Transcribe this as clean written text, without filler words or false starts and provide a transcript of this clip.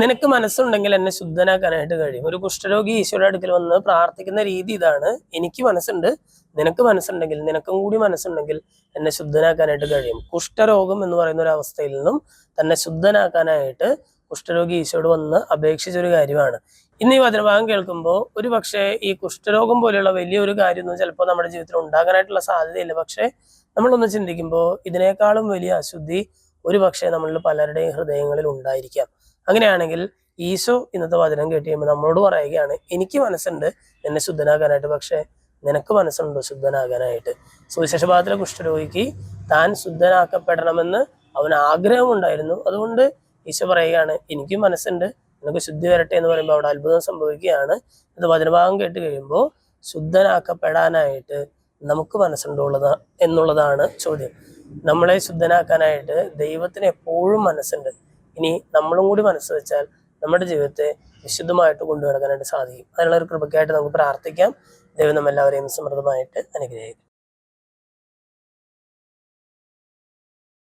നിനക്ക് മനസ്സുണ്ടെങ്കിൽ എന്നെ ശുദ്ധനാക്കാനായിട്ട് കഴിയും. ഒരു കുഷ്ഠരോഗി ഈശോയുടെ അടുക്കൽ വന്ന് പ്രാർത്ഥിക്കുന്ന രീതി ഇതാണ്: എനിക്ക് മനസ്സുണ്ട്, നിനക്ക് മനസ്സുണ്ടെങ്കിൽ, നിനക്കും കൂടി മനസ്സുണ്ടെങ്കിൽ എന്നെ ശുദ്ധനാക്കാനായിട്ട് കഴിയും. കുഷ്ഠരോഗം എന്ന് പറയുന്ന ഒരു അവസ്ഥയിൽ നിന്നും തന്നെ ശുദ്ധനാക്കാനായിട്ട് കുഷ്ഠരോഗി ഈശോയോട് വന്ന് അപേക്ഷിച്ചൊരു കാര്യമാണ്. ഇന്ന് ഈ വചനഭാഗം കേൾക്കുമ്പോൾ ഒരു പക്ഷേ ഈ കുഷ്ഠരോഗം പോലെയുള്ള വലിയൊരു കാര്യമൊന്നും ചിലപ്പോൾ നമ്മുടെ ജീവിതത്തിൽ ഉണ്ടാകാനായിട്ടുള്ള സാധ്യതയില്ല. പക്ഷേ നമ്മളൊന്ന് ചിന്തിക്കുമ്പോൾ ഇതിനേക്കാളും വലിയ അശുദ്ധി ഒരു പക്ഷേ നമ്മളിൽ പലരുടെയും ഹൃദയങ്ങളിൽ ഉണ്ടായിരിക്കാം. അങ്ങനെയാണെങ്കിൽ ഈശോ ഇന്നത്തെ വചനം കേട്ട് കഴിയുമ്പോൾ നമ്മളോട് പറയുകയാണ്: എനിക്ക് മനസ്സുണ്ട് എന്നെ ശുദ്ധനാകാനായിട്ട്, പക്ഷെ നിനക്ക് മനസ്സുണ്ടോ ശുദ്ധനാകാനായിട്ട്? സുവിശേഷഭാഗത്തിലെ കുഷ്ഠരോഗിക്ക് താൻ ശുദ്ധനാക്കപ്പെടണമെന്ന് അവന് ആഗ്രഹമുണ്ടായിരുന്നു. അതുകൊണ്ട് ഈശോ പറയുകയാണ്: എനിക്കും മനസ്സുണ്ട്, നിനക്ക് ശുദ്ധി വരട്ടെ എന്ന് പറയുമ്പോൾ അവിടെ അത്ഭുതം സംഭവിക്കുകയാണ്. ഇത് വചനഭാഗം കേട്ട് കഴിയുമ്പോൾ ശുദ്ധനാക്കപ്പെടാനായിട്ട് നമുക്ക് മനസ്സുണ്ടോ എന്നുള്ളതാണ് ചോദ്യം. നമ്മളെ ശുദ്ധനാക്കാനായിട്ട് ദൈവത്തിന് എപ്പോഴും മനസ്സുണ്ട്. ഇനി നമ്മളും കൂടി മനസ്സ് വെച്ചാൽ നമ്മുടെ ജീവിതത്തെ വിശുദ്ധമായിട്ട് കൊണ്ടുനടക്കാനായിട്ട് സാധിക്കും. അതിനുള്ള ഒരു കൃപയ്ക്കായിട്ട് നമുക്ക് പ്രാർത്ഥിക്കാം. ദൈവം നമ്മെല്ലാവരെയും സമൃദ്ധമായിട്ട് അനുഗ്രഹിക്കും.